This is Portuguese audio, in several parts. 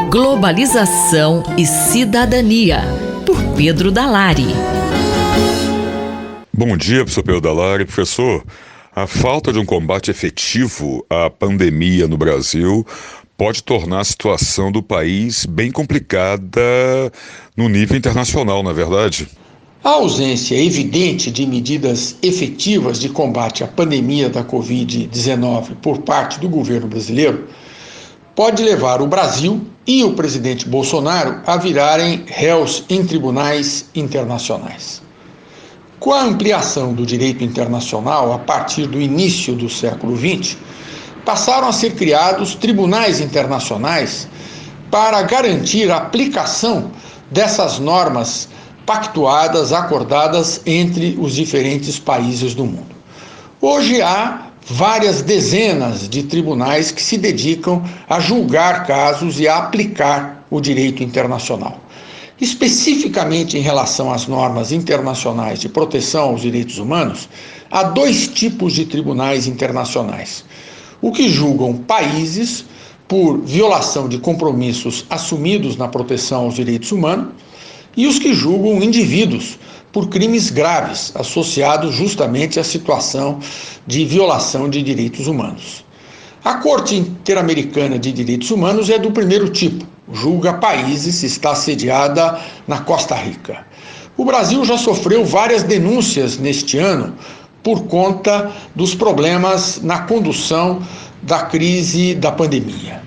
Globalização e Cidadania, por Pedro Dalari. Bom dia, professor Pedro Dalari. Professor, a falta de um combate efetivo à pandemia no Brasil pode tornar a situação do país bem complicada no nível internacional, não é verdade? A ausência evidente de medidas efetivas de combate à pandemia da Covid-19 por parte do governo brasileiro pode levar o Brasil e o presidente Bolsonaro a virarem réus em tribunais internacionais. Com a ampliação do direito internacional a partir do início do século XX, passaram a ser criados tribunais internacionais para garantir a aplicação dessas normas pactuadas, acordadas entre os diferentes países do mundo. Hoje há várias dezenas de tribunais que se dedicam a julgar casos e a aplicar o direito internacional. Especificamente em relação às normas internacionais de proteção aos direitos humanos, há dois tipos de tribunais internacionais: o que julgam países por violação de compromissos assumidos na proteção aos direitos humanos e os que julgam indivíduos por crimes graves associados justamente à situação de violação de direitos humanos. A Corte Interamericana de Direitos Humanos é do primeiro tipo, julga países, está sediada na Costa Rica. O Brasil já sofreu várias denúncias neste ano por conta dos problemas na condução da crise da pandemia.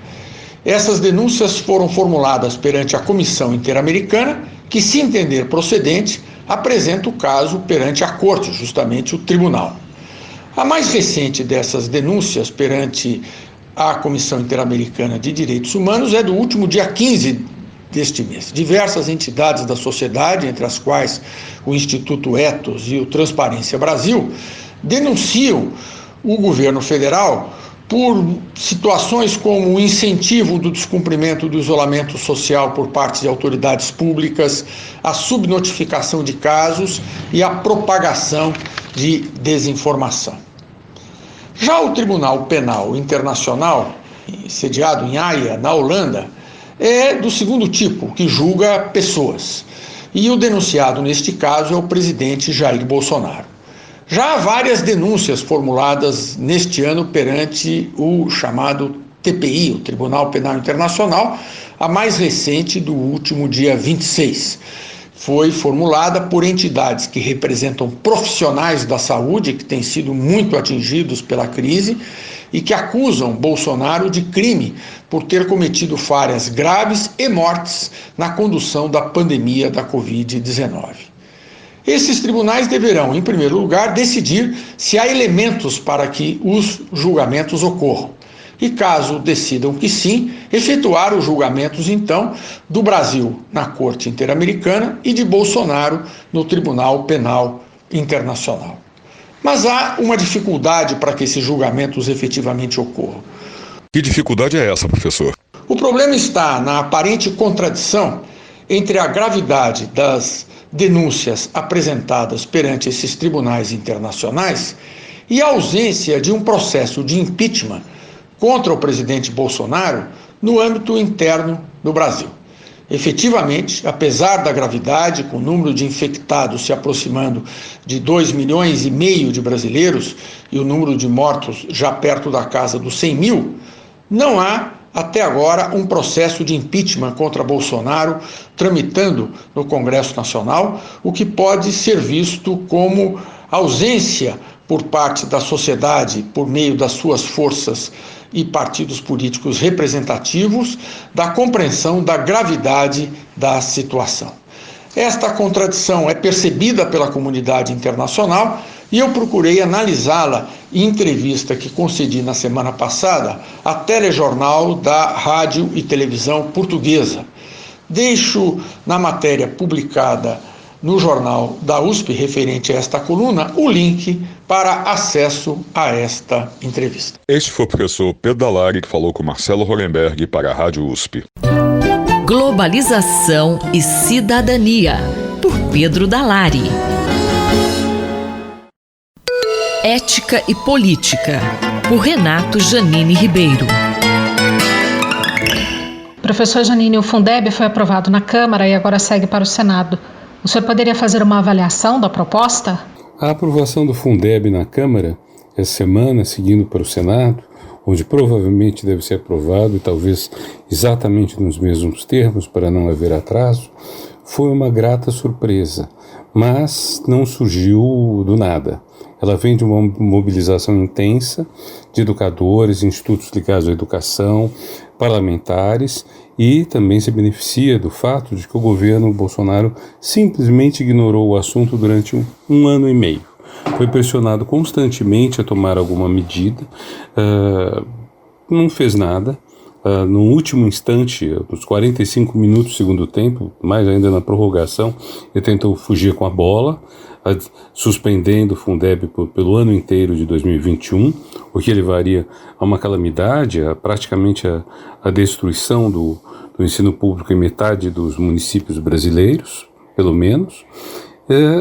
Essas denúncias foram formuladas perante a Comissão Interamericana, que, se entender procedente, apresenta o caso perante a Corte, justamente o Tribunal. A mais recente dessas denúncias perante a Comissão Interamericana de Direitos Humanos é do último dia 15 deste mês. Diversas entidades da sociedade, entre as quais o Instituto Ethos e o Transparência Brasil, denunciam o governo federal por situações como o incentivo do descumprimento do isolamento social por parte de autoridades públicas, a subnotificação de casos e a propagação de desinformação. Já o Tribunal Penal Internacional, sediado em Haia, na Holanda, é do segundo tipo, que julga pessoas. E o denunciado neste caso é o presidente Jair Bolsonaro. Já há várias denúncias formuladas neste ano perante o chamado TPI, o Tribunal Penal Internacional, a mais recente do último dia 26. Foi formulada por entidades que representam profissionais da saúde que têm sido muito atingidos pela crise e que acusam Bolsonaro de crime por ter cometido falhas graves e mortes na condução da pandemia da Covid-19. Esses tribunais deverão, em primeiro lugar, decidir se há elementos para que os julgamentos ocorram. E caso decidam que sim, efetuar os julgamentos, então, do Brasil na Corte Interamericana e de Bolsonaro no Tribunal Penal Internacional. Mas há uma dificuldade para que esses julgamentos efetivamente ocorram. Que dificuldade é essa, professor? O problema está na aparente contradição entre a gravidade das denúncias apresentadas perante esses tribunais internacionais e a ausência de um processo de impeachment contra o presidente Bolsonaro no âmbito interno do Brasil. Efetivamente, apesar da gravidade, com o número de infectados se aproximando de 2,5 milhões de brasileiros e o número de mortos já perto da casa dos 100 mil, não há até agora um processo de impeachment contra Bolsonaro tramitando no Congresso Nacional, o que pode ser visto como ausência por parte da sociedade, por meio das suas forças e partidos políticos representativos, da compreensão da gravidade da situação. Esta contradição é percebida pela comunidade internacional e eu procurei analisá-la em entrevista que concedi na semana passada à Telejornal da Rádio e Televisão Portuguesa. Deixo na matéria publicada no jornal da USP, referente a esta coluna, o link para acesso a esta entrevista. Este foi o professor Pedro Dalari que falou com Marcelo Hollenberg para a Rádio USP. Globalização e Cidadania, por Pedro Dalari. Ética e Política, por Renato Janine Ribeiro. Professor Giannini, o Fundeb foi aprovado na Câmara e agora segue para o Senado. O senhor poderia fazer uma avaliação da proposta? A aprovação do Fundeb na Câmara, essa semana, seguindo para o Senado, onde provavelmente deve ser aprovado e talvez exatamente nos mesmos termos, para não haver atraso, foi uma grata surpresa, mas não surgiu do nada. Ela vem de uma mobilização intensa de educadores, institutos ligados à educação, parlamentares, e também se beneficia do fato de que o governo Bolsonaro simplesmente ignorou o assunto durante um ano e meio. Foi pressionado constantemente a tomar alguma medida, não fez nada. No último instante, nos 45 minutos do segundo tempo, mais ainda na prorrogação, ele tentou fugir com a bola, suspendendo o Fundeb pelo ano inteiro de 2021, o que levaria a uma calamidade, praticamente a destruição do ensino público em metade dos municípios brasileiros, pelo menos.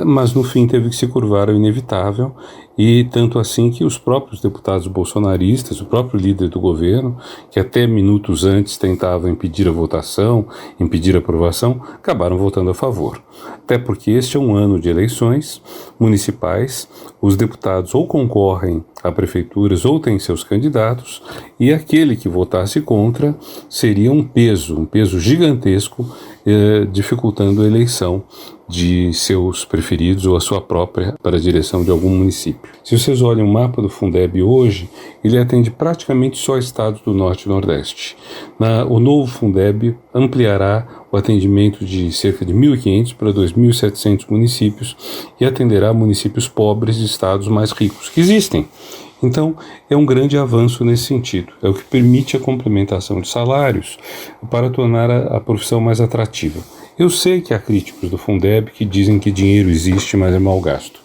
Mas no fim teve que se curvar ao inevitável, e tanto assim que os próprios deputados bolsonaristas, o próprio líder do governo, que até minutos antes tentava impedir a votação, impedir a aprovação, acabaram votando a favor. Até porque este é um ano de eleições municipais, os deputados ou concorrem a prefeituras ou têm seus candidatos, e aquele que votasse contra seria um peso gigantesco, dificultando a eleição de seus preferidos ou a sua própria para a direção de algum município. Se vocês olham o mapa do Fundeb hoje, ele atende praticamente só estados do Norte e Nordeste. O novo Fundeb ampliará o atendimento de cerca de 1.500 para 2.700 municípios e atenderá municípios pobres de estados mais ricos, que existem. Então, é um grande avanço nesse sentido. É o que permite a complementação de salários para tornar a profissão mais atrativa. Eu sei que há críticos do Fundeb que dizem que dinheiro existe, mas é mal gasto.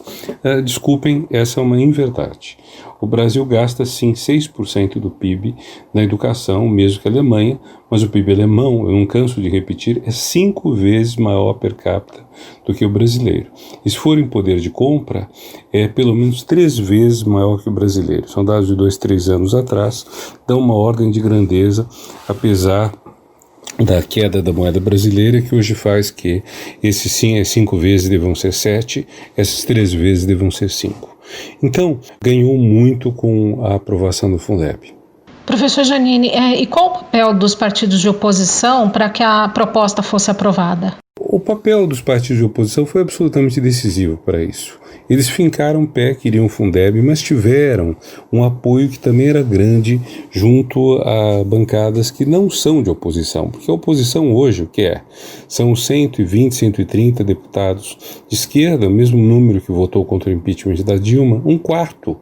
Desculpem, essa é uma inverdade. O Brasil gasta sim 6% do PIB na educação, mesmo que a Alemanha, mas o PIB alemão, eu não canso de repetir, é 5 vezes maior per capita do que o brasileiro. E se for em poder de compra, é pelo menos 3 vezes maior que o brasileiro. São dados de 2, 3 anos atrás, dão uma ordem de grandeza, apesar da queda da moeda brasileira, que hoje faz que esses 5 vezes devam ser 7, essas 3 vezes devam ser 5. Então, ganhou muito com a aprovação do Fundeb. Professor Giannini, e qual o papel dos partidos de oposição para que a proposta fosse aprovada? O papel dos partidos de oposição foi absolutamente decisivo para isso. Eles fincaram o pé, queriam o Fundeb, mas tiveram um apoio que também era grande junto a bancadas que não são de oposição, porque a oposição hoje, o que é? São 120, 130 deputados de esquerda, o mesmo número que votou contra o impeachment da Dilma, 1/4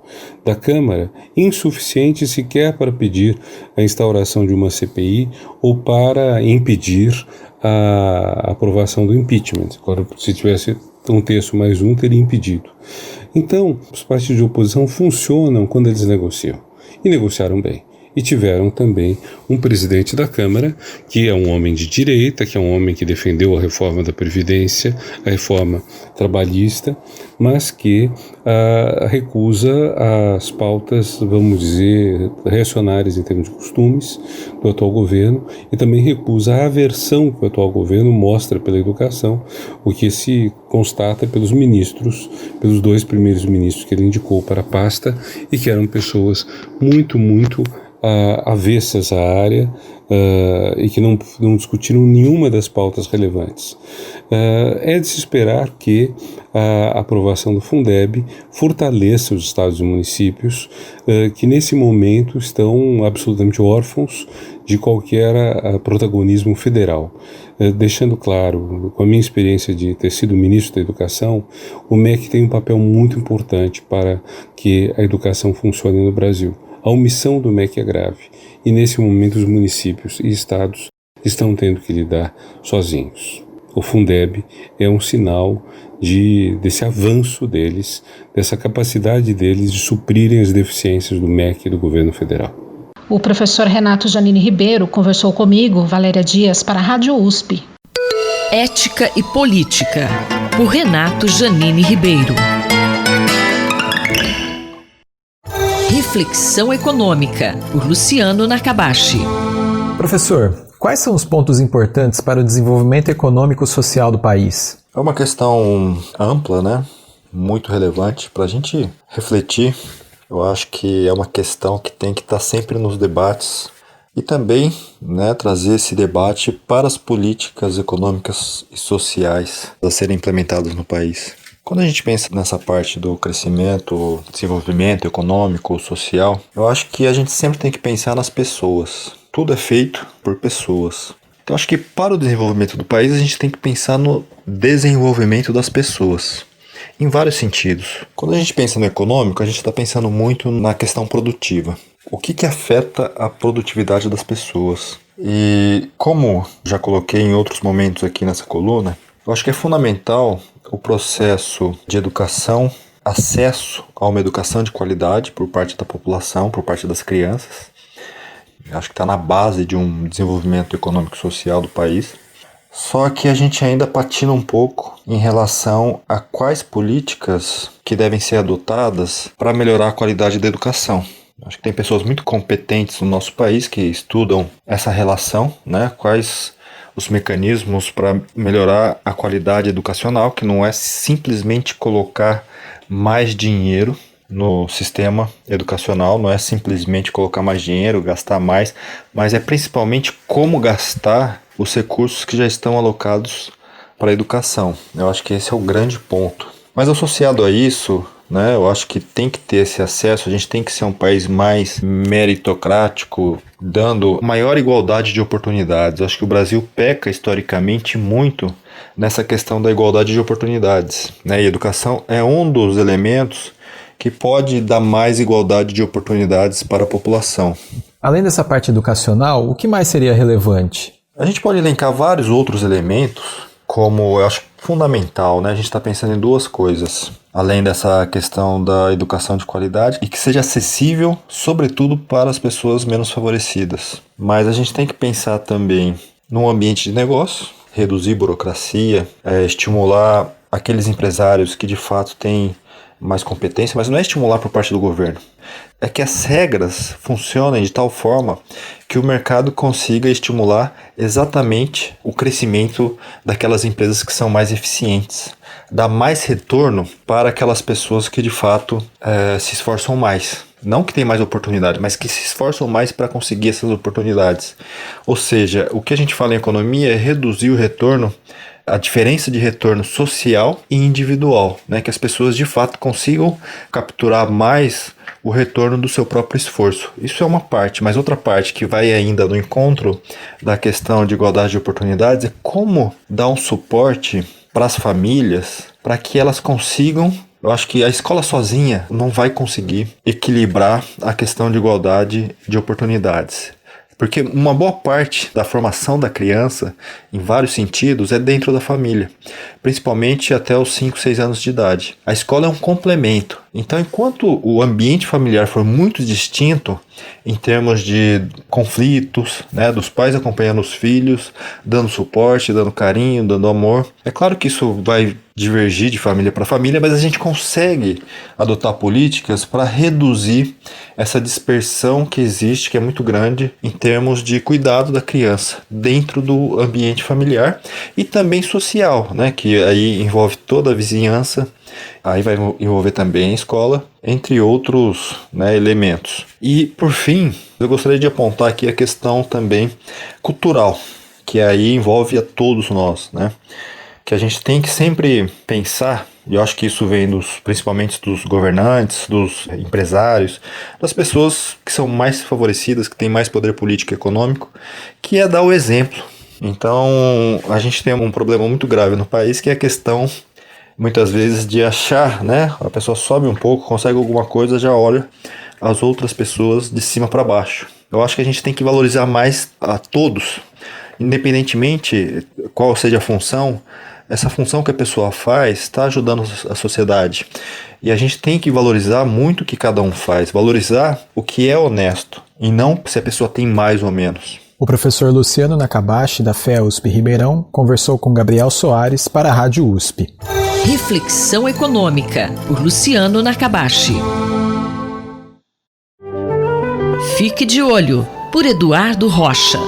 da Câmara, insuficiente sequer para pedir a instauração de uma CPI ou para impedir a aprovação do impeachment. Agora, se tivesse um terço mais um, teria impedido. Então, os partidos de oposição funcionam quando eles negociam. E negociaram bem. E tiveram também um presidente da Câmara, que é um homem de direita, que é um homem que defendeu a reforma da Previdência, a reforma trabalhista, mas que recusa as pautas, vamos dizer, reacionárias em termos de costumes do atual governo, e também recusa a aversão que o atual governo mostra pela educação, o que se constata pelos ministros, pelos 2 primeiros ministros que ele indicou para a pasta, e que eram pessoas muito avessas à área e que não discutiram nenhuma das pautas relevantes. É de se esperar que a aprovação do Fundeb fortaleça os estados e municípios que nesse momento estão absolutamente órfãos de qualquer protagonismo federal. Deixando claro, com a minha experiência de ter sido ministro da Educação, o MEC tem um papel muito importante para que a educação funcione no Brasil. A omissão do MEC é grave, e nesse momento os municípios e estados estão tendo que lidar sozinhos. O Fundeb é um sinal desse avanço deles, dessa capacidade deles de suprirem as deficiências do MEC e do governo federal. O professor Renato Giannini Ribeiro conversou comigo, Valéria Dias, para a Rádio USP. Ética e Política, por Renato Giannini Ribeiro. Reflexão Econômica, por Luciano Nakabashi. Professor, Quais são os pontos importantes para o desenvolvimento econômico e social do país? É uma questão ampla, né? Muito relevante para a gente refletir. Eu acho que é uma questão que tem que estar sempre nos debates e também, né, trazer esse debate para as políticas econômicas e sociais a serem implementadas no país. Quando a gente pensa nessa parte do crescimento, desenvolvimento econômico, social, eu acho que a gente sempre tem que pensar nas pessoas. Tudo é feito por pessoas. Então acho que para o desenvolvimento do país a gente tem que pensar no desenvolvimento das pessoas, em vários sentidos. Quando a gente pensa no econômico, a gente está pensando muito na questão produtiva. O que afeta a produtividade das pessoas? E como já coloquei em outros momentos aqui nessa coluna, eu acho que é fundamental o processo de educação, acesso a uma educação de qualidade por parte da população, por parte das crianças. Acho que está na base de um desenvolvimento econômico e social do país. Só que a gente ainda patina um pouco em relação a quais políticas que devem ser adotadas para melhorar a qualidade da educação. Acho que tem pessoas muito competentes no nosso país que estudam essa relação, né? Quais os mecanismos para melhorar a qualidade educacional, que não é simplesmente colocar mais dinheiro no sistema educacional, não é simplesmente colocar mais dinheiro, gastar mais, mas é principalmente como gastar os recursos que já estão alocados para a educação. Eu acho que esse é o grande ponto. Mas associado a isso, né, eu acho que tem que ter esse acesso, a gente tem que ser um país mais meritocrático, dando maior igualdade de oportunidades. Eu acho que o Brasil peca historicamente muito nessa questão da igualdade de oportunidades, né? E a educação é um dos elementos que pode dar mais igualdade de oportunidades para a população. Além dessa parte educacional, o que mais seria relevante? A gente pode elencar vários outros elementos, como eu acho fundamental, né? A gente está pensando em duas coisas, além dessa questão da educação de qualidade e que seja acessível, sobretudo para as pessoas menos favorecidas. Mas a gente tem que pensar também num ambiente de negócio, reduzir burocracia, estimular aqueles empresários que de fato têm mais competência, mas não é estimular por parte do governo. É que as regras funcionem de tal forma que o mercado consiga estimular exatamente o crescimento daquelas empresas que são mais eficientes, dar mais retorno para aquelas pessoas que de fato se esforçam mais. Não que tem mais oportunidade, mas que se esforçam mais para conseguir essas oportunidades. Ou seja, o que a gente fala em economia é reduzir o retorno, a diferença de retorno social e individual, né? Que as pessoas de fato consigam capturar mais o retorno do seu próprio esforço. Isso é uma parte, mas outra parte que vai ainda no encontro da questão de igualdade de oportunidades é como dar um suporte para as famílias para que elas consigam. Eu acho que a escola sozinha não vai conseguir equilibrar a questão de igualdade de oportunidades. Porque uma boa parte da formação da criança, em vários sentidos, é dentro da família, principalmente até os 5, 6 anos de idade. A escola é um complemento. Então, enquanto o ambiente familiar for muito distinto, em termos de conflitos, né, dos pais acompanhando os filhos, dando suporte, dando carinho, dando amor, é claro que isso vai divergir de família para família, mas a gente consegue adotar políticas para reduzir essa dispersão que existe, que é muito grande, em termos de cuidado da criança dentro do ambiente familiar e também social, né, que aí envolve toda a vizinhança, aí vai envolver também a escola, entre outros, né, elementos. E, por fim, eu gostaria de apontar aqui a questão também cultural, que aí envolve a todos nós, né? Que a gente tem que sempre pensar, e eu acho que isso vem principalmente dos governantes, dos empresários, das pessoas que são mais favorecidas, que têm mais poder político e econômico, que é dar o exemplo. Então, a gente tem um problema muito grave no país, que é a questão, muitas vezes, de achar, né? A pessoa sobe um pouco, consegue alguma coisa, já olha as outras pessoas de cima para baixo. Eu acho que a gente tem que valorizar mais a todos, independentemente qual seja a função. Essa função que a pessoa faz está ajudando a sociedade. E a gente tem que valorizar muito o que cada um faz, valorizar o que é honesto, e não se a pessoa tem mais ou menos. O professor Luciano Nakabashi, da FEA-USP Ribeirão, conversou com Gabriel Soares para a Rádio USP. Reflexão Econômica, por Luciano Nakabashi. Fique de Olho, por Eduardo Rocha.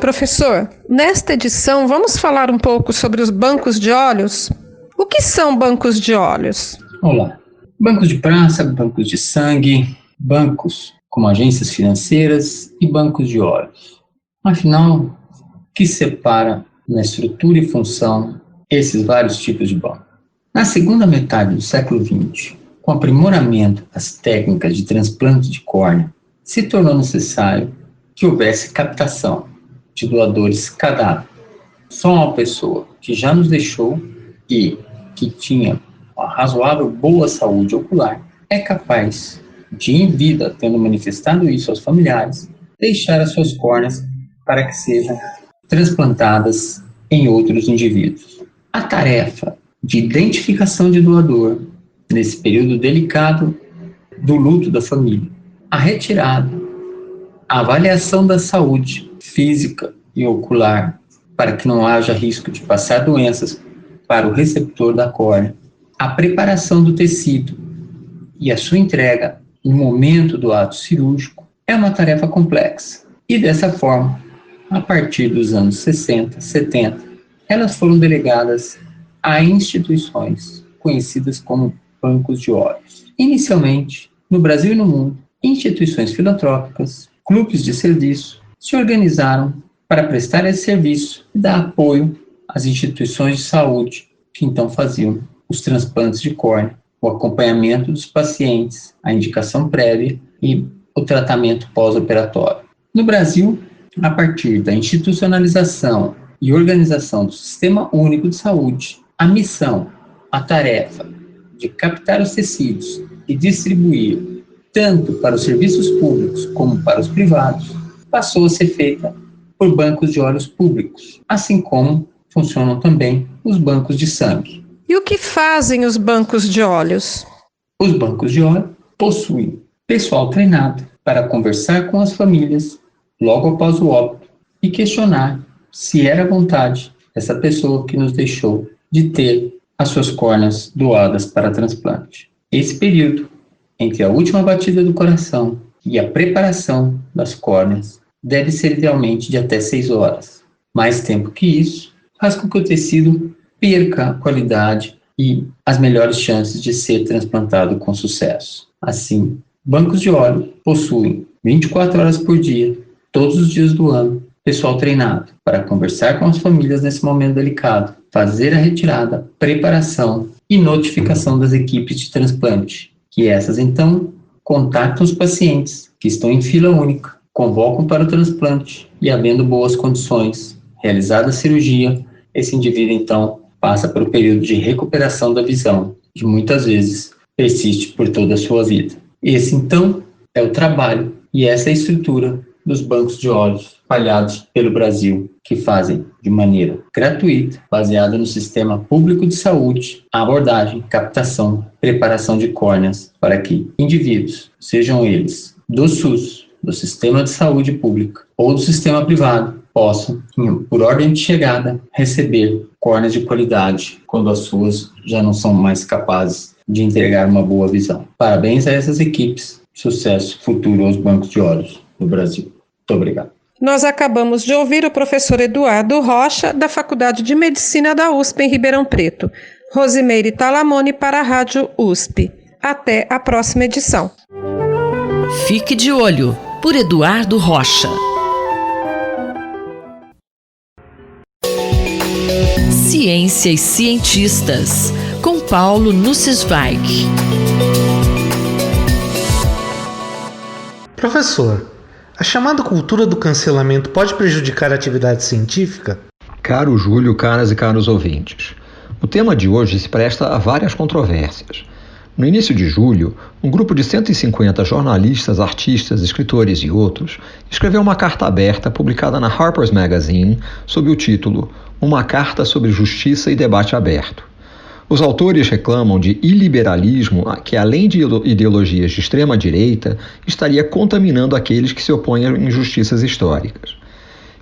Professor, nesta edição vamos falar um pouco sobre os bancos de olhos? O que são bancos de olhos? Olá. Bancos de praça, bancos de sangue, bancos como agências financeiras e bancos de olhos. Afinal, o que separa na estrutura e função esses vários tipos de banco? Na segunda metade do século XX, com o aprimoramento das técnicas de transplante de córnea, se tornou necessário que houvesse captação de doadores cadáver. Só uma pessoa que já nos deixou e que tinha uma razoável boa saúde ocular é capaz de, em vida, tendo manifestado isso aos familiares, deixar as suas córneas para que sejam transplantadas em outros indivíduos. A tarefa de identificação de doador nesse período delicado do luto da família, a retirada, a avaliação da saúde física e ocular para que não haja risco de passar doenças para o receptor da córnea, a preparação do tecido e a sua entrega no momento do ato cirúrgico é uma tarefa complexa. E dessa forma, a partir dos anos 60, 70, elas foram delegadas a instituições conhecidas como bancos de olhos. Inicialmente, no Brasil e no mundo, instituições filantrópicas, clubes de serviço, se organizaram para prestar esse serviço e dar apoio às instituições de saúde que então faziam os transplantes de córnea, o acompanhamento dos pacientes, a indicação prévia e o tratamento pós-operatório. No Brasil, a partir da institucionalização e organização do Sistema Único de Saúde, a missão, a tarefa de captar os tecidos e distribuir tanto para os serviços públicos como para os privados, passou a ser feita por bancos de olhos públicos, assim como funcionam também os bancos de sangue. E o que fazem os bancos de olhos? Os bancos de olhos possuem pessoal treinado para conversar com as famílias logo após o óbito e questionar se era vontade dessa pessoa que nos deixou de ter as suas córneas doadas para transplante. Esse período, entre a última batida do coração e a preparação das córneas, deve ser idealmente de até 6 horas. Mais tempo que isso faz com que o tecido perca a qualidade e as melhores chances de ser transplantado com sucesso. Assim, bancos de óleo possuem 24 horas por dia, todos os dias do ano, pessoal treinado para conversar com as famílias nesse momento delicado, fazer a retirada, preparação e notificação das equipes de transplante, que essas então contactam os pacientes que estão em fila única, convocam para o transplante e, havendo boas condições, realizada a cirurgia, esse indivíduo então passa por um período de recuperação da visão, que muitas vezes persiste por toda a sua vida. Esse então é o trabalho e essa é a estrutura dos bancos de olhos espalhados pelo Brasil, que fazem de maneira gratuita, baseada no sistema público de saúde, a abordagem, captação, preparação de córneas para que indivíduos, sejam eles do SUS, do sistema de saúde pública ou do sistema privado, possam, por ordem de chegada, receber córneas de qualidade quando as suas já não são mais capazes de entregar uma boa visão. Parabéns a essas equipes, sucesso futuro aos bancos de olhos no Brasil. Muito obrigado. Nós acabamos de ouvir o professor Eduardo Rocha, da Faculdade de Medicina da USP em Ribeirão Preto. Rosimeire Talamone para a Rádio USP. Até a próxima edição. Fique de olho, por Eduardo Rocha. Ciência e cientistas, com Paulo Nussweig. Professor, a chamada cultura do cancelamento pode prejudicar a atividade científica? Caro Júlio, caras e caros ouvintes, o tema de hoje se presta a várias controvérsias. No início de julho, um grupo de 150 jornalistas, artistas, escritores e outros escreveu uma carta aberta publicada na Harper's Magazine sob o título Uma Carta sobre Justiça e Debate Aberto. Os autores reclamam de iliberalismo que, além de ideologias de extrema-direita, estaria contaminando aqueles que se opõem a injustiças históricas.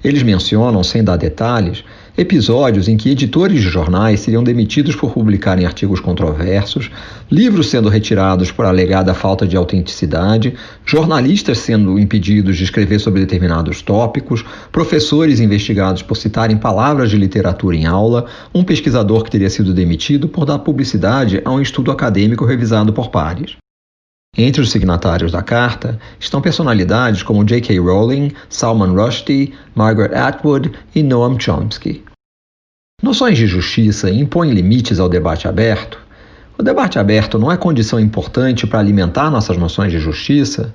Eles mencionam, sem dar detalhes, episódios em que editores de jornais seriam demitidos por publicarem artigos controversos, livros sendo retirados por alegada falta de autenticidade, jornalistas sendo impedidos de escrever sobre determinados tópicos, professores investigados por citarem palavras de literatura em aula, um pesquisador que teria sido demitido por dar publicidade a um estudo acadêmico revisado por pares. Entre os signatários da carta estão personalidades como J.K. Rowling, Salman Rushdie, Margaret Atwood e Noam Chomsky. Noções de justiça impõem limites ao debate aberto? O debate aberto não é condição importante para alimentar nossas noções de justiça?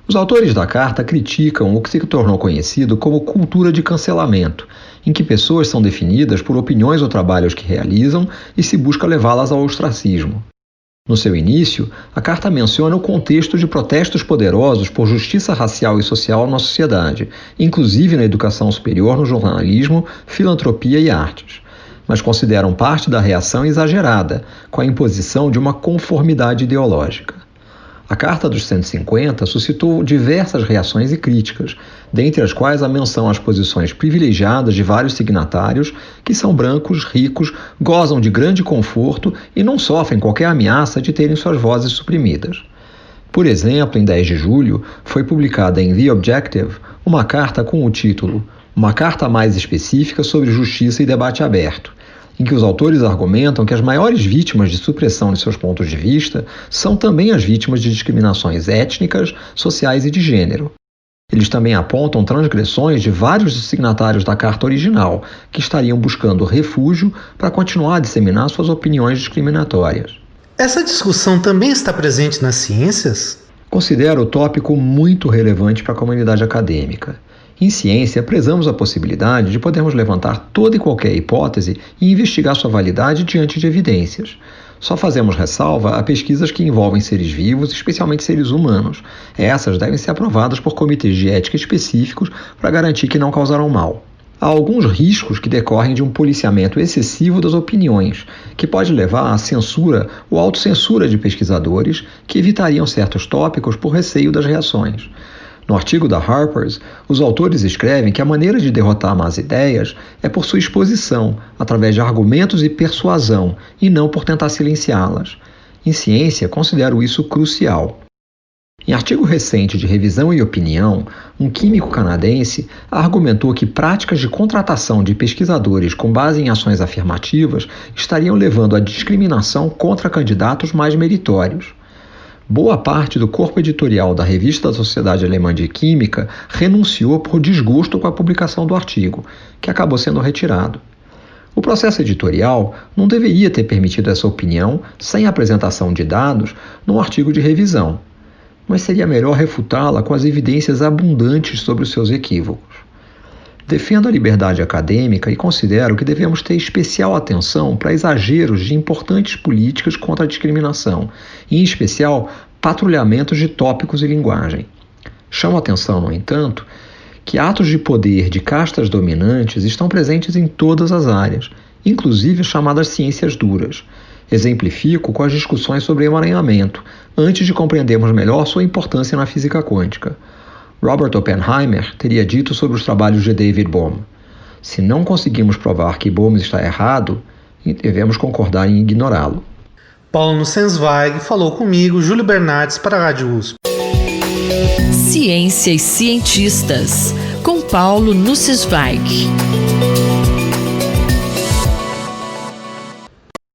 Os autores da carta criticam o que se tornou conhecido como cultura de cancelamento, em que pessoas são definidas por opiniões ou trabalhos que realizam e se busca levá-las ao ostracismo. No seu início, a carta menciona o contexto de protestos poderosos por justiça racial e social na sociedade, inclusive na educação superior, no jornalismo, filantropia e artes, mas consideram parte da reação exagerada, com a imposição de uma conformidade ideológica. A Carta dos 150 suscitou diversas reações e críticas, dentre as quais a menção às posições privilegiadas de vários signatários, que são brancos, ricos, gozam de grande conforto e não sofrem qualquer ameaça de terem suas vozes suprimidas. Por exemplo, em 10 de julho, foi publicada em The Objective uma carta com o título Uma Carta Mais Específica sobre Justiça e Debate Aberto, em que os autores argumentam que as maiores vítimas de supressão de seus pontos de vista são também as vítimas de discriminações étnicas, sociais e de gênero. Eles também apontam transgressões de vários dos signatários da carta original, que estariam buscando refúgio para continuar a disseminar suas opiniões discriminatórias. Essa discussão também está presente nas ciências? Considero o tópico muito relevante para a comunidade acadêmica. Em ciência, prezamos a possibilidade de podermos levantar toda e qualquer hipótese e investigar sua validade diante de evidências. Só fazemos ressalva a pesquisas que envolvem seres vivos, especialmente seres humanos. Essas devem ser aprovadas por comitês de ética específicos para garantir que não causarão mal. Há alguns riscos que decorrem de um policiamento excessivo das opiniões, que pode levar à censura ou autocensura de pesquisadores que evitariam certos tópicos por receio das reações. No artigo da Harper's, os autores escrevem que a maneira de derrotar más ideias é por sua exposição, através de argumentos e persuasão, e não por tentar silenciá-las. Em ciência, considero isso crucial. Em artigo recente de Revisão e Opinião, um químico canadense argumentou que práticas de contratação de pesquisadores com base em ações afirmativas estariam levando à discriminação contra candidatos mais meritórios. Boa parte do corpo editorial da Revista da Sociedade Alemã de Química renunciou por desgosto com a publicação do artigo, que acabou sendo retirado. O processo editorial não deveria ter permitido essa opinião sem a apresentação de dados num artigo de revisão, mas seria melhor refutá-la com as evidências abundantes sobre os seus equívocos. Defendo a liberdade acadêmica e considero que devemos ter especial atenção para exageros de importantes políticas contra a discriminação, e, em especial, patrulhamentos de tópicos e linguagem. Chamo a atenção, no entanto, que atos de poder de castas dominantes estão presentes em todas as áreas, inclusive as chamadas ciências duras. Exemplifico com as discussões sobre emaranhamento, antes de compreendermos melhor sua importância na física quântica. Robert Oppenheimer teria dito sobre os trabalhos de David Bohm: se não conseguimos provar que Bohm está errado, devemos concordar em ignorá-lo. Paulo Nussensweig falou comigo, Júlio Bernardes, para a Rádio USP. Ciência e cientistas, com Paulo Nussensweig.